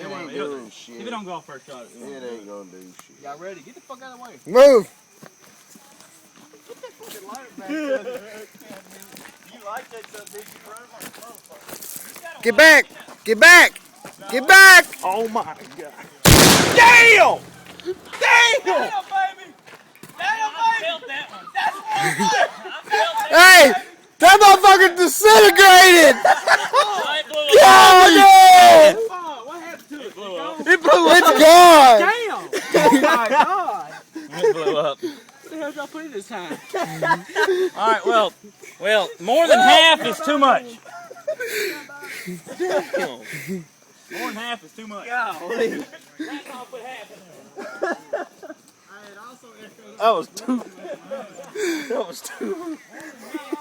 It ain't doing shit. If it don't go off first shot, it ain't gonna do shit. Y'all ready? Get the fuck out of the way. Move. Get that fucking lighter back. You like that big motherfucker. Get back. Get back. Get back. Oh my god. Damn! Damn! baby! Damn, baby! That one. That's one. Hey, that motherfucker disintegrated. What happened to it? It blew up. It blew up. It's gone. Damn! Oh my god! It blew up. What the hell y'all put in this time? Alright, well, more than half is too much. Damn! More than half is too much. Golly. That's all put half in there. That was too. That was too.